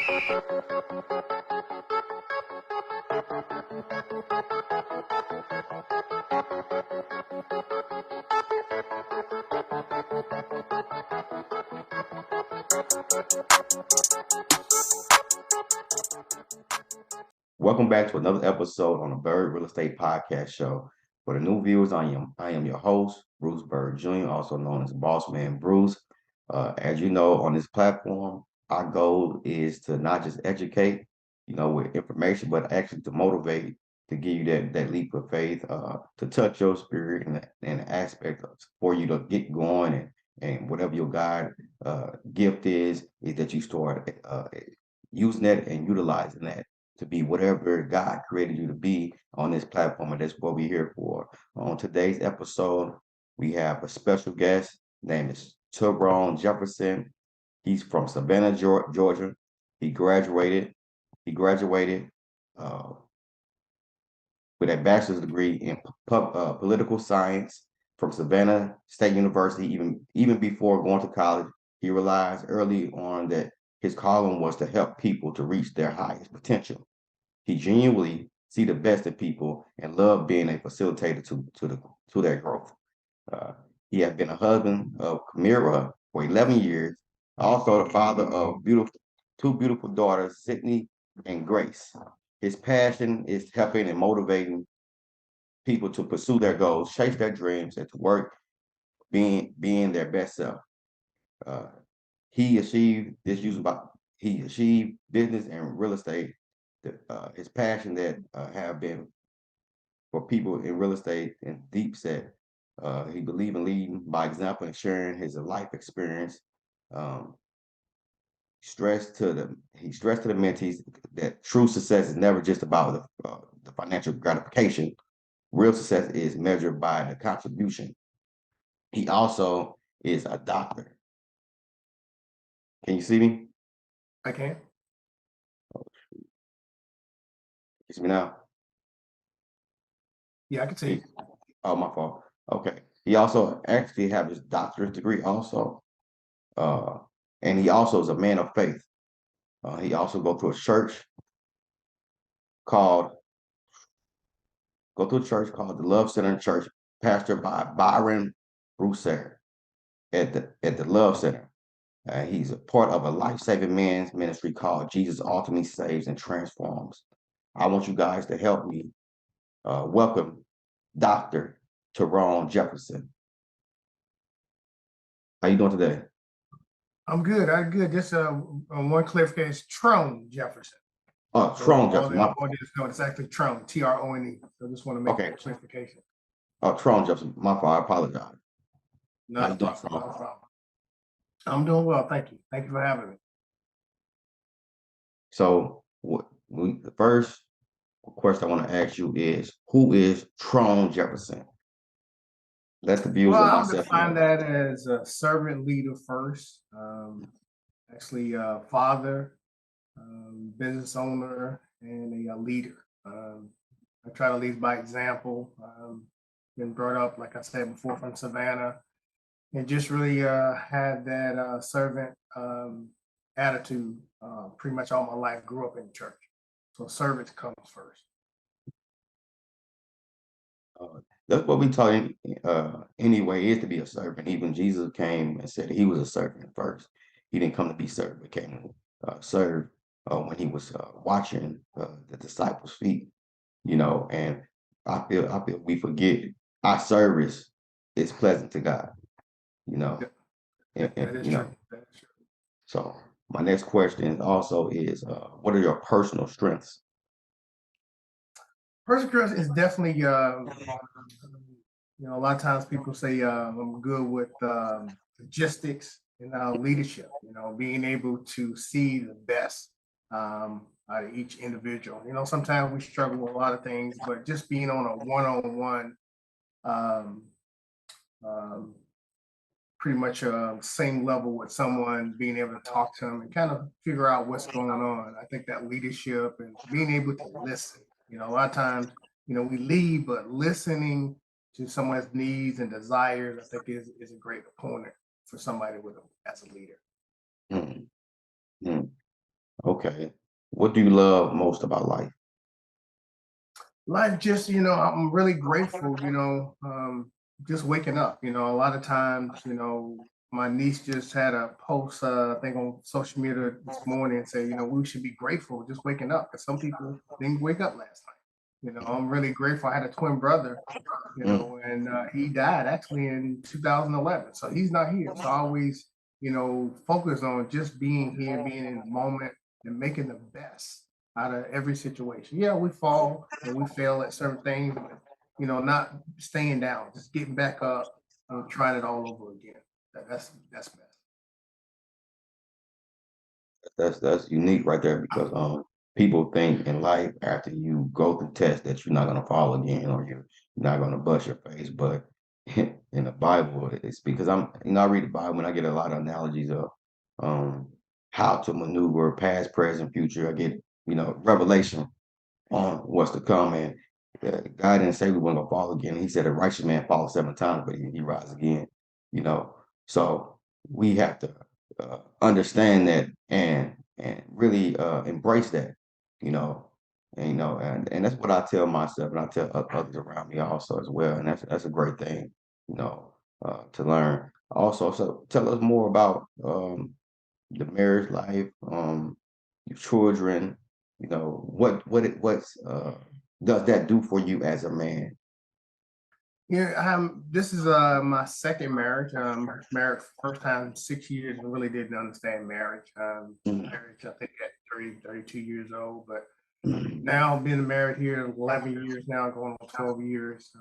Welcome back to another episode on the Byrd Real Estate Podcast show. For the new viewers, I am your host, Bruce Byrd Jr., also known as Boss Man Bruce. As you know, on this platform, our goal is to not just educate, with information, but actually to motivate, to give you that leap of faith, to touch your spirit and aspect for you to get going and whatever your God gift is that you start using that and utilizing that to be whatever God created you to be on this platform, and that's what we're here for. On today's episode, we have a special guest. Name is Dr.Trone Jefferson. He's from Savannah, Georgia. He graduated uh, with a bachelor's degree in political science from Savannah State University. Even before going to college, he realized early on that his calling was to help people to reach their highest potential. He genuinely see the best in people and love being a facilitator to their growth. He has been a husband of Kamira for 11 years, also the father of two beautiful daughters, Sydney and Grace. His passion is helping and motivating people to pursue their goals, chase their dreams, and to work being their best self. Uh, he achieved business and real estate. His passion that have been for people in real estate and deep set. He believed in leading by example and sharing his life experience. Um, he stressed to the mentees that true success is never just about the financial gratification. Real success is measured by the contribution. He also is a doctor. Can you see me? I can. You see me now? Yeah, I can see. Oh, my fault. Okay. He also actually have his doctorate degree also. And he also is a man of faith. He also go to a church called the Love Center Church, pastored by Byron Broussard at the Love Center. He's a part of a life-saving men's ministry called Jesus Ultimately Saves and Transforms. I want you guys to help me welcome Dr. Trone Jefferson. How you doing today? I'm good. I'm good. Just one clarification: Trone Jefferson. Oh, Trone Jefferson. No, it's actually Trone, Trone. So I just want to make that clarification. Oh, Trone Jefferson. My fault. I apologize. Not a problem. I'm doing well. Thank you. Thank you for having me. So, the first question I want to ask you is, who is Trone Jefferson? That's the views of myself. I define that as a servant leader first. Actually, father, business owner, and a leader. I try to lead by example. Been brought up, like I said before, from Savannah, and just really had that servant attitude pretty much all my life. Grew up in church, so service comes first. That's what we taught anyway, is to be a servant. Even Jesus came and said he was a servant first. He didn't come to be served, but came to serve when he was washing the disciples' feet. And I feel we forget our service is pleasant to God. That is true. So my next question also is, what are your personal strengths? Personal strength is definitely, a lot of times people say I'm good with logistics and leadership. Being able to see the best out of each individual. Sometimes we struggle with a lot of things, but just being on a one-on-one, pretty much same level with someone, being able to talk to them and kind of figure out what's going on. I think that leadership and being able to listen. A lot of times, we lead, but listening to someone's needs and desires, I think is a great opponent for somebody as a leader. Mm-hmm. Okay. What do you love most about life? Life just, I'm really grateful, just waking up. A lot of times, my niece just had a post, I think on social media this morning and say, we should be grateful just waking up because some people didn't wake up last night. I'm really grateful. I had a twin brother, Mm, and he died actually in 2011. So he's not here. So I always, focus on just being here, being in the moment and making the best out of every situation. Yeah, we fall and we fail at certain things, but not staying down, just getting back up and trying it all over again. That's best. that's unique right there because people think in life after you go through tests that you're not gonna fall again or you're not gonna bust your face. But in the Bible, it's because I read the Bible and I get a lot of analogies of um how to maneuver past, present, future. I get, revelation on what's to come. And God didn't say we weren't gonna fall again. He said a righteous man falls 7 times, but he rise again. You know, so we have to understand that and really embrace that. You know, and that's what I tell myself, and I tell others around me also as well. And that's a great thing. You know, to learn. Also, so tell us more about the marriage life, your children, what's does that do for you as a man? Yeah, this is my second marriage. Married first time 6 years and really didn't understand marriage. Mm, Marriage, I think at 30, 32 years old, but mm, now been married here 11 years now, going on 12 years.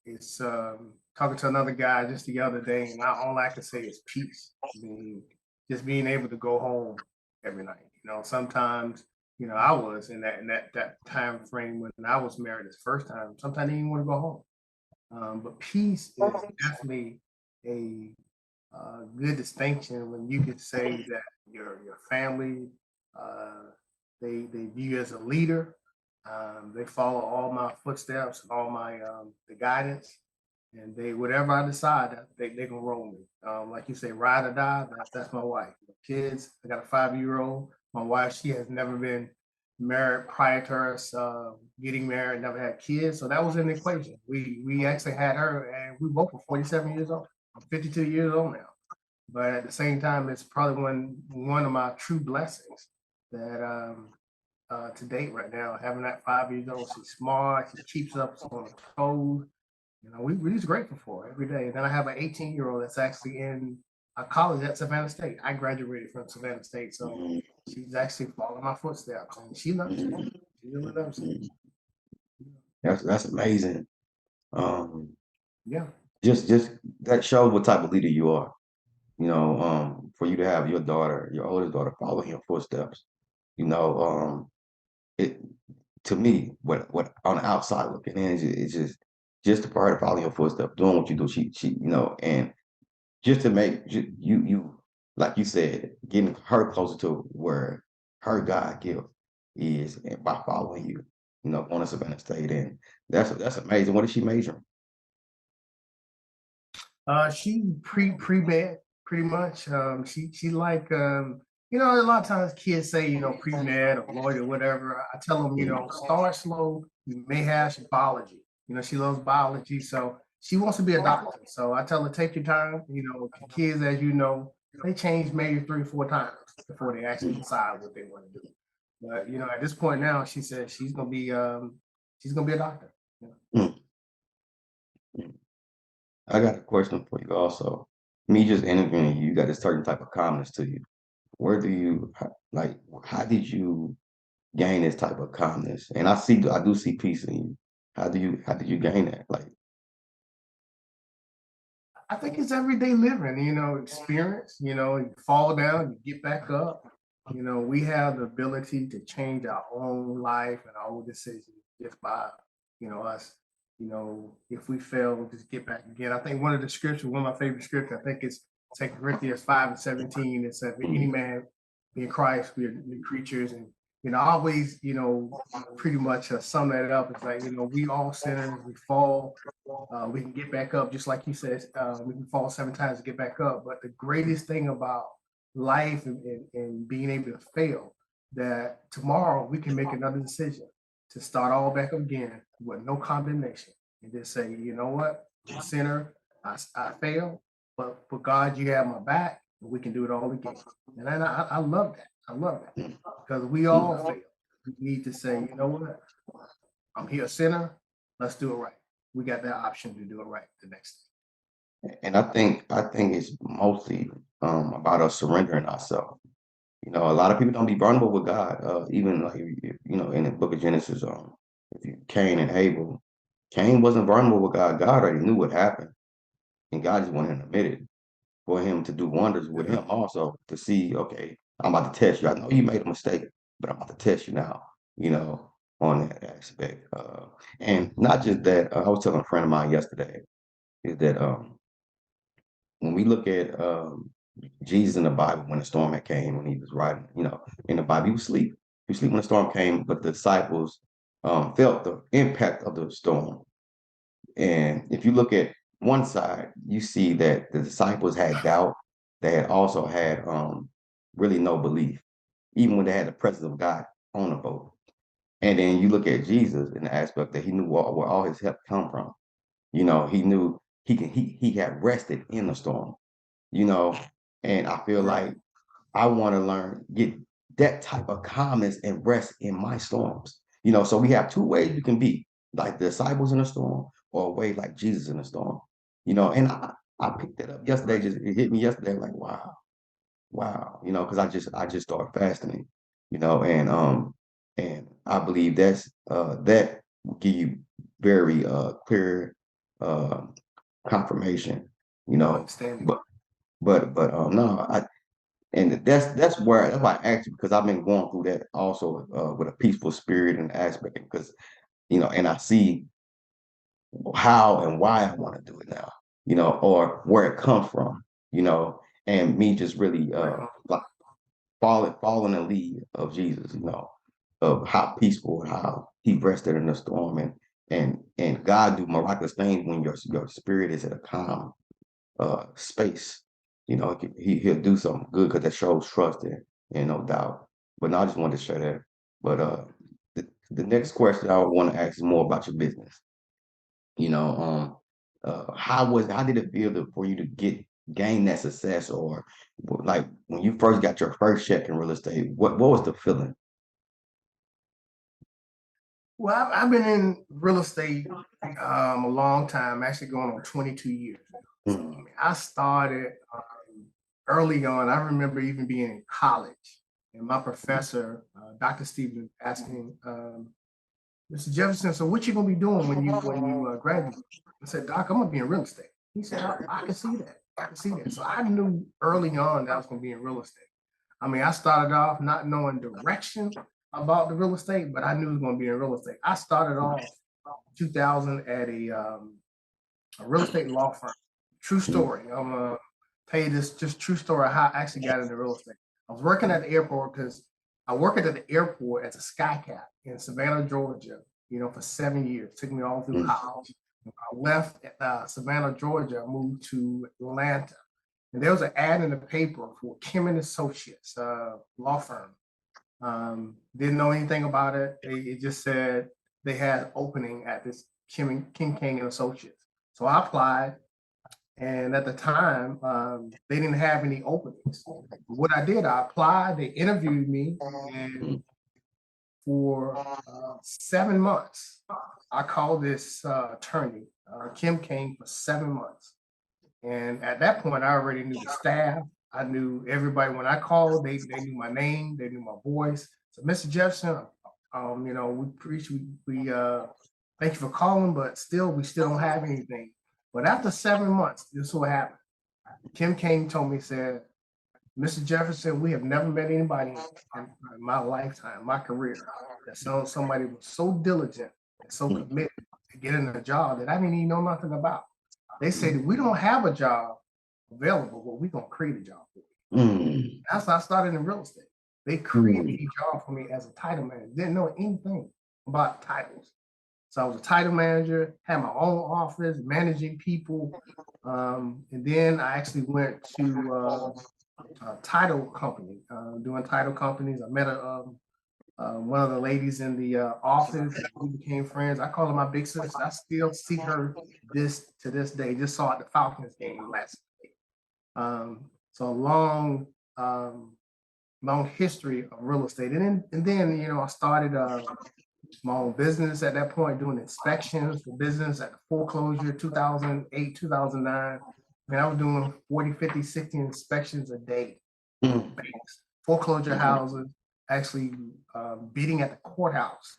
It's talking to another guy just the other day, and all I can say is peace. I mean, just being able to go home every night. Sometimes, I was in that time frame when I was married this first time. Sometimes I didn't even want to go home. But peace is definitely a good distinction when you could say that your family uh, they view you as a leader. They follow all my footsteps, all my the guidance, and they whatever I decide, they can roll me. Like you say, ride or die. That's my wife. Kids, I got a 5-year old. My wife, she has never been married prior to us getting married, never had kids, so that was in the equation. We actually had her, and we both were 47 years old. I'm 52 years old now. But at the same time, it's probably one of my true blessings that to date right now, having that 5 years old, she's smart, she keeps up on her toes. We're just grateful for her every day. And then I have an 18-year-old that's actually in a college at Savannah State. I graduated from Savannah State, so mm, she's actually following my footsteps, and she loves it. mm, She really loves it. mm. That's amazing. Um, Yeah. just that shows what type of leader you are. For you to have your daughter, your oldest daughter, follow in your footsteps. You know, it to me, what on the outside looking in, it's just the part of following your footsteps, doing what you do. She, and just to make you like you said, getting her closer to where her God gift is, and by following you, going to Savannah State, and that's amazing. What is she majoring? She pre-med pretty much. She like a lot of times kids say pre-med or lawyer whatever. I tell them start slow. You may have some biology. She loves biology, so she wants to be a doctor. So I tell her take your time. Kids, as you know, they change maybe 3 or 4 times before they actually Mm, decide what they want to do. But at this point now, she says she's gonna be a doctor. mm, mm. I got a question for you also. Me just interviewing you, you got a certain type of calmness to you. Where do you like? How did you gain this type of calmness? And I do see peace in you. How did you gain that? Like, I think it's everyday living, experience, you fall down, you get back up. We have the ability to change our own life and our own decisions just by, us. If we fail, just get back again. I think one of the scriptures, one of my favorite scriptures, I think it's 2 Corinthians 5:17. It says, if any mm, man be in Christ, we are new creatures. And, I always, pretty much sum that up. It's like, we all sinners, we fall, we can get back up, just like you said. We can fall 7 times to get back up. But the greatest thing about life and being able to fail that tomorrow we can make another decision to start all back again with no condemnation and just say, you know what, I'm a sinner, I failed, but for God, you have my back, and we can do it all again. And I love that. I love that because we all fail. We need to say, you know what, I'm here a sinner, let's do it right. We got that option to do it right the next day. And I think it's mostly about us surrendering ourselves. You know, a lot of people don't be vulnerable with God. Even like you know, in the book of Genesis, if you Cain and Abel, Cain wasn't vulnerable with God. God already knew what happened, and God just wanted him to admit it for him to do wonders with him also to see, okay, I'm about to test you. I know you made a mistake, but I'm about to test you now. You know, on that aspect, and not just that. I was telling a friend of mine yesterday is that when we look at Jesus in the Bible, when the storm had came, when he was riding, you know, in the Bible, he was asleep. He was asleep when the storm came, but the disciples felt the impact of the storm. And if you look at one side, you see that the disciples had doubt. They had also had really no belief, even when they had the presence of God on the boat. And then you look at Jesus in the aspect that he knew where all his help come from. You know, he knew he had rested in the storm, you know, and I feel Right. like I want to get that type of calmness and rest in my storms. You know, so we have two ways we can be, like the disciples in a storm, or a way like Jesus in a storm. You know, and I picked that up yesterday. Right. Just it hit me yesterday. Like wow. You know, because I just started fasting. You know, and I believe that will give you very clear uh confirmation. You know, Understanding. but no, and that's why I asked you because I've been going through that also with a peaceful spirit and aspect because you know, and I see how and why I want to do it now, you know, or where it comes from, you know, and me just really Right. like following the lead of Jesus, you know, of how peaceful and how he rested in the storm and God do miraculous things when your spirit is at a calm space. You know, he'll do something good because that shows trust and no doubt. But no, I just wanted to share that. But the next question I want to ask is more about your business. You know, how did it feel for you to gain that success, or like when you first got your first check in real estate? What was the feeling? Well, I've been in real estate a long time, actually going on 22 years now. So I Mm, mean, I started early on. I remember even being in college, and my professor, Dr. Stephen, asking Mr. Jefferson, "So what you gonna be doing when you graduate?" I said, "Doc, I'm gonna be in real estate." He said, "I can see that. I can see that." So I knew early on that I was gonna be in real estate. I mean, I started off not knowing direction about the real estate, but I knew it was going to be in real estate. I started off 2000 at a real estate law firm. True mm, story. I'm gonna tell you this just true story how I actually got into real estate. I was working at the airport because I worked at the airport as a sky cap in Savannah, Georgia. You know, for 7 years. Took me all through mm, college. When I left Savannah, Georgia. I moved to Atlanta, and there was an ad in the paper for Kim and Associates law firm. Didn't know anything about it. It just said they had opening at this King King and Associates. So I applied, and at the time, they didn't have any openings. But what I did, I applied. They interviewed me, mm, and for 7 months, I called this attorney, Kim King, for 7 months. And at that point, I already knew the staff. I knew everybody. When I called, they knew my name, they knew my voice. So, Mr. Jefferson, you know, we thank you for calling, but we still don't have anything. But after 7 months, this is what happened. Kim Kane told me, said, Mr. Jefferson, we have never met anybody in my lifetime, my career, that somebody was so diligent and so mm, committed to getting a job that I didn't even know nothing about. They mm, said, we don't have a job available, but we're going to create a job for you. mm, That's how I started in real estate. They created mm, a job for me as a title manager. Didn't know anything about titles. So I was a title manager, had my own office, managing people. And then I actually went to a title company, doing title companies. I met one of the ladies in the office. We became friends. I call her my big sister. I still see her to this day. Just saw at the Falcons game last week. So um, long history of real estate, and then I started my own business at that point, doing inspections for business at the foreclosure 2008, 2009. I was doing 40, 50, 60 inspections a day. Mm. Banks, foreclosure houses, actually bidding at the courthouse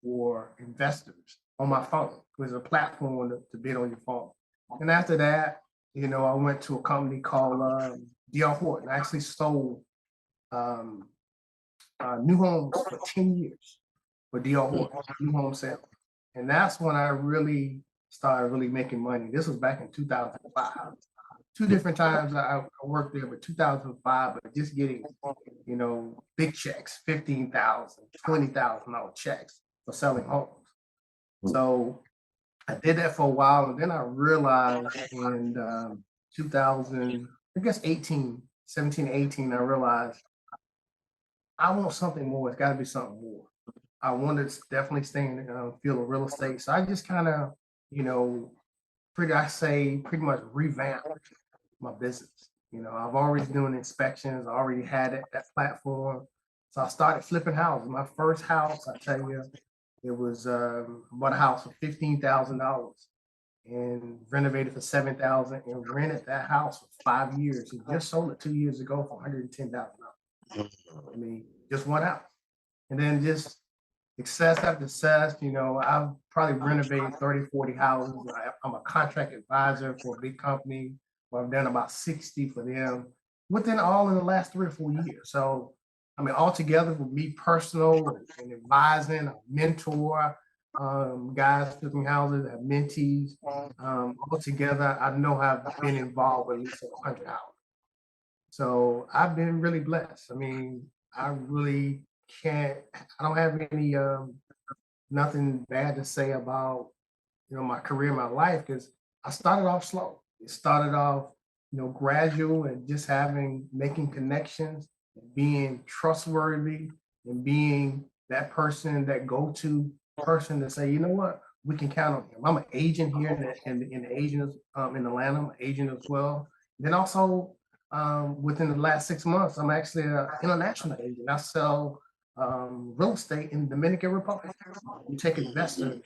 for investors on my phone. It was a platform to bid on your phone. And after that, I went to a company called D.R. Horton. I actually sold um, new homes for 10 years for D.R. Horton, new home sales. And that's when I really started really making money. This was back in 2005. Two different times I worked there, but 2005, but just getting, big checks, $15,000, $20,000 checks for selling homes. So I did that for a while, and then I realized in 2000, I guess 17, 18, I realized I want something more. It's got to be something more. I wanted to definitely stay in the field of real estate. So I just kind of, pretty much revamped my business. I've already doing inspections. I already had that platform. So I started flipping houses. My first house, I tell you, it was bought a house for $15,000 and renovated for $7,000 and rented that house for 5 years. And just sold it 2 years ago for $110,000. I mean, just one house. And then just success after success, I've probably renovated 30, 40 houses. I'm a contract advisor for a big company. Well, I've done about 60 for them within all in the last 3 or 4 years. So, altogether with me personal and advising, a mentor, guys flipping houses, have mentees. Altogether, I know I've been involved with at least 100 houses. So I've been really blessed. I really can't, I don't have any, nothing bad to say about, my career, my life, because I started off slow. It started off, gradual and just making connections, being trustworthy and being that person, that go-to person to say, you know what, we can count on him. I'm an agent here in the agent in Atlanta, I'm an agent as well. Then also within the last 6 months, I'm actually an international agent. I sell real estate in the Dominican Republic. We take investors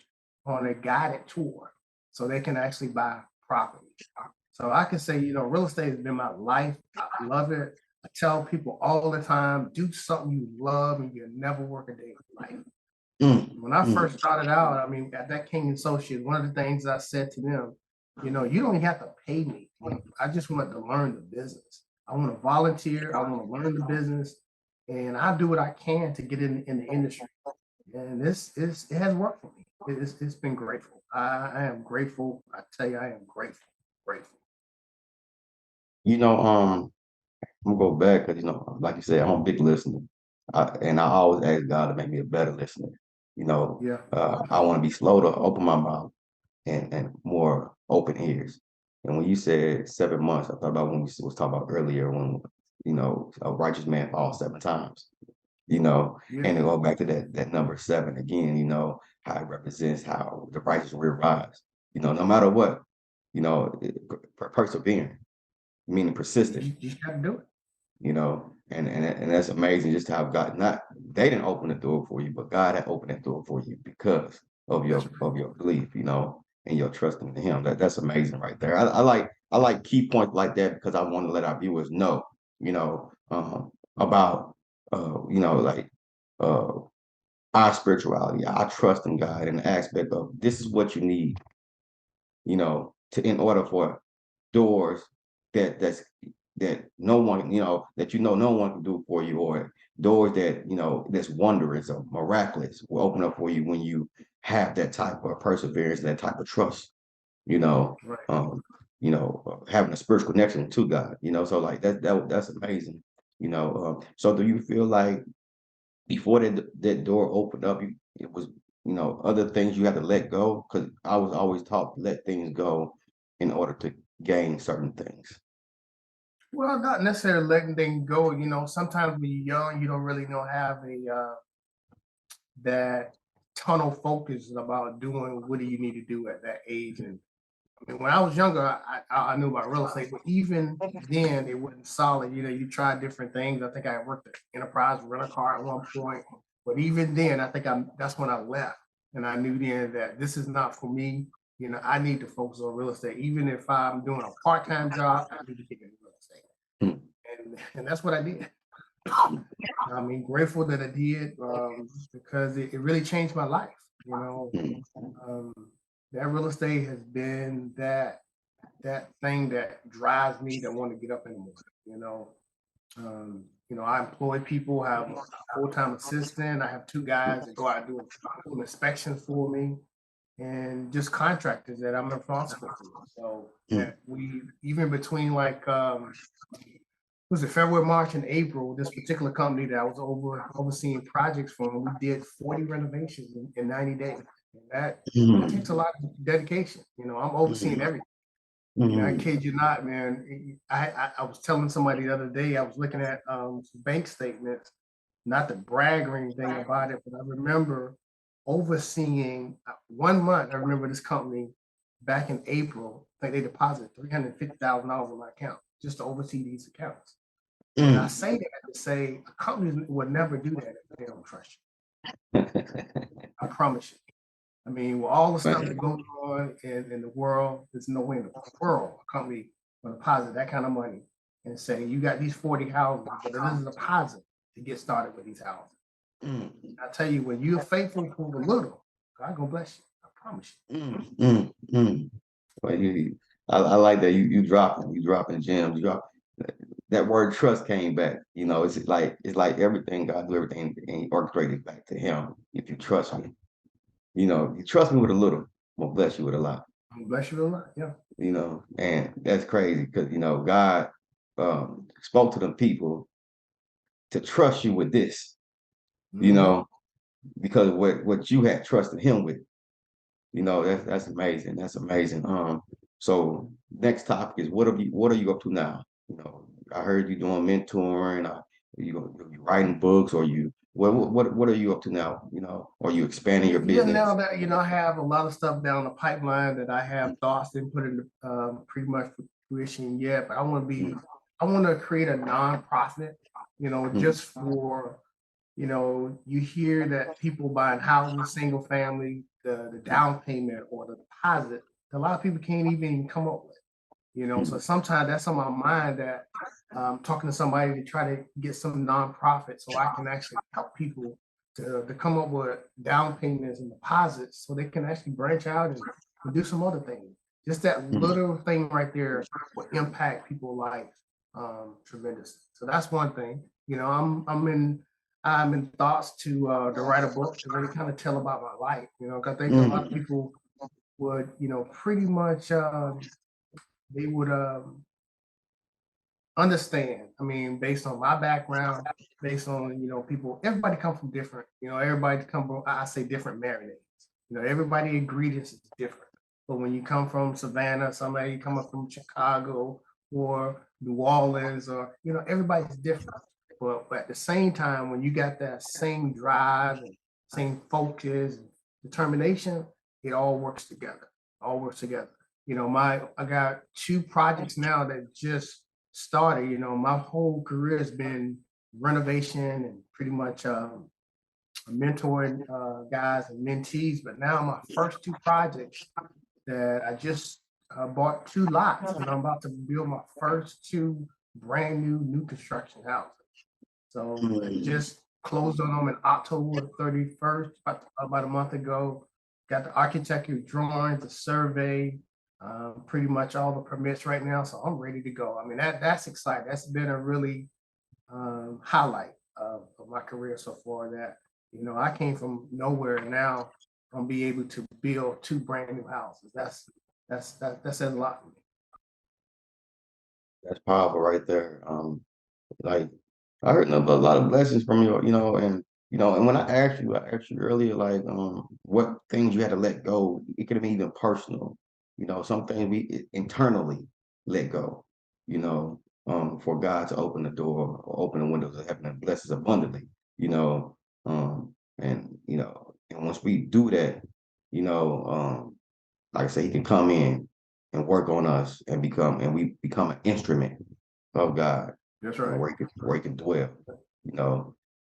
on a guided tour so they can actually buy property. So I can say, real estate has been my life. I love it. I tell people all the time, do something you love and you'll never work a day in life. When I first started out, at that King Associates, one of the things I said to them, you don't even have to pay me. I just want to learn the business. I want to volunteer. I want to learn the business, and I do what I can to get in the industry. And it has worked for me. It's been grateful. I am grateful. I tell you, I am grateful. Grateful. I'm gonna go back because like you said, I'm a big listener, and I always ask God to make me a better listener. Yeah. I want to be slow to open my mouth and more open ears. And when you said 7 months, I thought about when we was talking about earlier when a righteous man falls 7 times. Yeah. And to go back to that number 7 again. How it represents how the righteous will rise. No matter what, persevering, meaning persistent. You just got to do it. And that's amazing just how God not they didn't open the door for you, but God had opened that door for you because of That's your right. of your belief, and your trust in Him. That's amazing right there. I like key points like that because I want to let our viewers know, about like uh our spirituality, our trust in God, and the aspect of this is what you need, to in order for doors that's that no one, that no one can do for you, or doors that that's wondrous or miraculous will open up for you when you have that type of perseverance, that type of trust, you know, Right. having a spiritual connection to God, so like that's amazing, so do you feel like before that door opened up, it was other things you had to let go? Because I was always taught to let things go in order to gain certain things. Well, not necessarily letting things go. Sometimes when you're young, you don't really know have that tunnel focus about doing what do you need to do at that age. And I mean, when I was younger, I knew about real estate, but even then, it wasn't solid. You know, you try different things. I think I worked at Enterprise rent a car at one point, but even then, I think that's when I left, and I knew then that this is not for me. You know, I need to focus on real estate. Even if I'm doing a part-time job, I need to get into real estate, and that's what I did. I mean, grateful that I did because it really changed my life. You know, um, that real estate has been that thing that drives me to want to get up in the morning. You know, I employ people, have a full-time assistant. I have two guys that go out and do inspections for me, and just contractors that I'm responsible for. So that we even between like was it February, March, and April, this particular company that I was overseeing projects for, we did 40 renovations in 90 days. And that takes a lot of dedication. You know, I'm overseeing everything. I kid you not, man. I was telling somebody the other day, I was looking at some bank statements, not to brag or anything about it, but I remember overseeing 1 month. I remember this company back in April, I think they deposited $350,000 in my account just to oversee these accounts. And I say that to say a company would never do that if they don't trust you. I promise you. I mean, with all the stuff that goes on in the world, there's no way in the world a company will deposit that kind of money and say, you got these 40 houses, but it is a deposit to get started with these houses. I tell you, when you're faithful for the little, God gonna bless you. I promise you. Well, I like that you dropping gems. You drop that word trust came back. You know, it's like everything God do everything and orchestrated back to Him. If you trust me, you know, you trust me with a little, I'm gonna bless you with a lot. I'm gonna bless you with a lot. Yeah. You know, and that's crazy because you know God spoke to them people to trust you with this. You know, because what you had trusted Him with. You know, that's amazing. That's amazing. So next topic is what are you up to now? You know, I heard you doing mentoring. You writing books, or what are you up to now? You know, are you expanding your Yeah, business? now that I have a lot of stuff down the pipeline that I have thoughts and put into pretty much fruition yet, but I want to create a nonprofit, you know, just for, you know, you hear that people buying houses, single family, the down payment or the deposit, a lot of people can't even come up with, you know. So sometimes that's on my mind that talking to somebody to try to get some nonprofit so I can actually help people to come up with down payments and deposits so they can actually branch out and do some other things. Just that little thing right there will impact people's life tremendously. So that's one thing. You know, I'm in thoughts to write a book to really kind of tell about my life. You know, 'cause I think a lot of people would, you know, pretty much they would understand. I mean, based on my background, based on, you know, people, everybody comes from different, you know, everybody come from, I say different marinades. You know, everybody ingredients is different. But when you come from Savannah, somebody coming from Chicago or New Orleans, or, you know, everybody's different. But at the same time, when you got that same drive and same focus and determination, it all works together. All works together. You know, I got 2 projects now that just started. You know, my whole career has been renovation and pretty much mentoring guys and mentees. But now my first 2 projects that I just bought 2 lots, and I'm about to build my first 2 brand new construction houses. So I just closed on them in October 31st, about a month ago. Got the architecture drawings, the survey, pretty much all the permits right now. So I'm ready to go. I mean, that's exciting. That's been a really highlight of my career so far. That, you know, I came from nowhere, and now I'm be able to build 2 brand new houses. That says a lot for me. That's powerful right there. Like I heard a lot of blessings from you, you know, and when I asked you earlier, like, what things you had to let go. It could have been even personal, you know, some things we internally let go, you know, for God to open the door or open the windows of heaven and bless us abundantly, you know, and you know, we do that, like I say, he can come in and work on us and we become an instrument of God. That's right. Where he can dwell,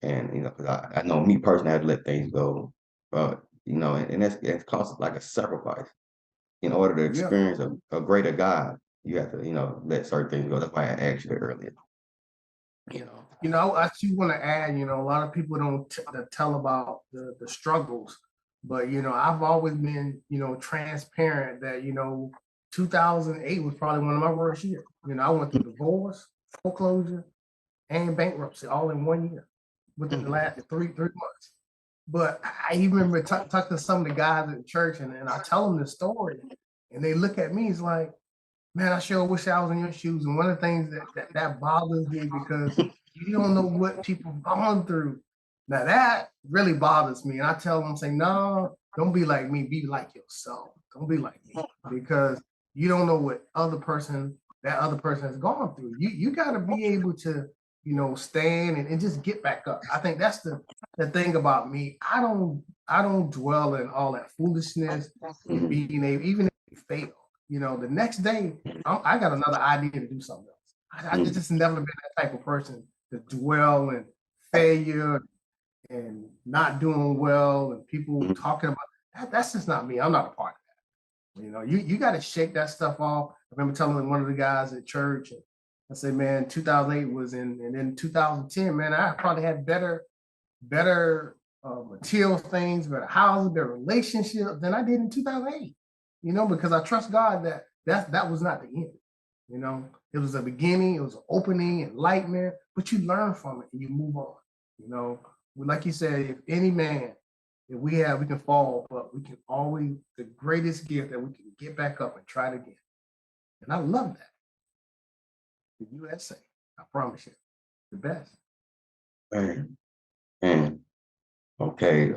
and 'cause I know me personally, I had to let things go, and it costs like a sacrifice in order to Yeah. experience a greater God. You have to, let certain things go. That's why I asked you earlier. I actually want to add, a lot of people don't tell about the struggles, but I've always been, transparent that 2008 was probably one of my worst years. I went through divorce, foreclosure, and bankruptcy all in 1 year within the last three months. But I even remember talking to some of the guys at the church, and I tell them the story, and they look at me. It's like, man, I sure wish I was in your shoes. And one of the things that bothers me, because you don't know what people have gone through. Now that really bothers me. And I tell them, say, no, don't be like me. Be like yourself. Don't be like me, because you don't know what that other person has gone through. You got to be able to, stand and just get back up. I think that's the thing about me. I don't dwell in all that foolishness and being able, even if you fail. The next day, I got another idea to do something else. I just never been that type of person to dwell in failure and not doing well and people talking about that. That's just not me. I'm not a part of that. You got to shake that stuff off. I remember telling one of the guys at church, and I said, man, 2008 was in, and then 2010, man, I probably had better material things, better housing, better relationships than I did in 2008. Because I trust God that was not the end. It was a beginning, it was an opening, enlightenment, but you learn from it and you move on. Like you said, if any man, if we can fall, but we can always, the greatest gift that we can get back up and try it again. And I love that. The USA, I promise you, the best. And okay,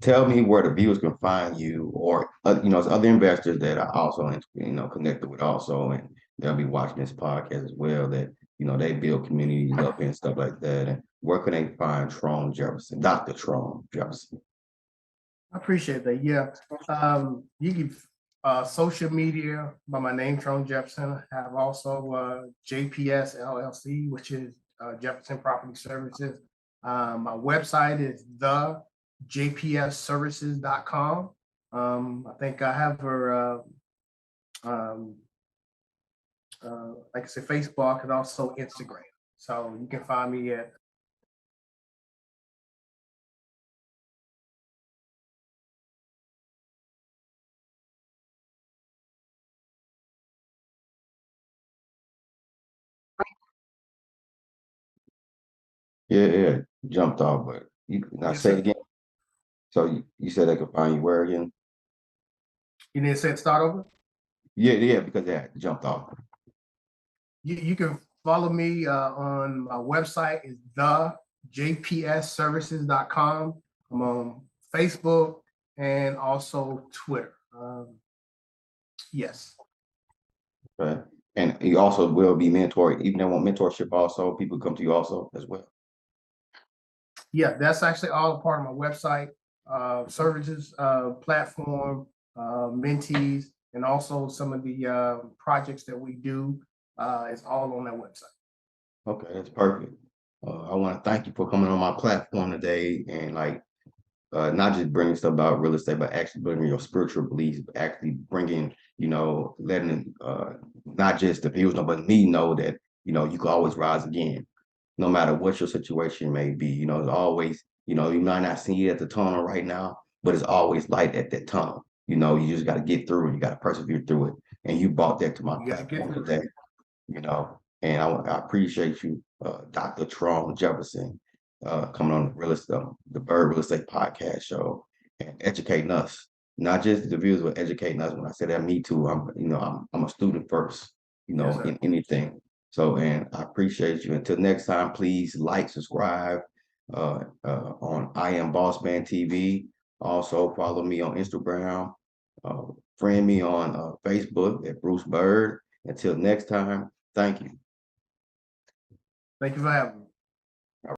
tell me where the viewers can find you, or there's other investors that are also connected with also, and they'll be watching this podcast as well. That they build communities up and stuff like that. And where can they find Trone Jefferson, Dr. Trone Jefferson? I appreciate that. Yeah, you can social media by my name, Trone Jefferson. I have also JPS LLC, which is Jefferson Property Services. My website is thejpsservices.com. I think I have her, like I said, Facebook and also Instagram. So you can find me at. Yeah, jumped off, but you now Yes, say it sir. again. So you said they could find you where again? You didn't say start over? Yeah, because that jumped off. You can follow me on my website is thejpsservices.com. I'm on Facebook and also Twitter. Yes. Right. And you also will be mentoring, even though want mentorship also, people come to you also as well. Yeah, that's actually all a part of my website, services, platform, mentees, and also some of the projects that we do is all on that website. Okay, that's perfect. I want to thank you for coming on my platform today and not just bringing stuff about real estate, but actually bringing your spiritual beliefs, actually bringing, letting not just the viewers know, but me know that, you can always rise again, no matter what your situation may be. It's always, you might not see it at the tunnel right now, but it's always light at that tunnel. You just got to get through it. You got to persevere through it. And you brought that to my platform today, and I appreciate you, Dr. Trone Jefferson, coming on the Byrd Real Estate Podcast show and educating us, not just the viewers, but educating us. When I say that, me too. I'm a student first, Yes, in anything. So, and I appreciate you. Until next time, please like, subscribe on I Am Boss Man TV. Also, follow me on Instagram. Friend me on Facebook at Bruce Byrd. Until next time, thank you. Thank you for having me.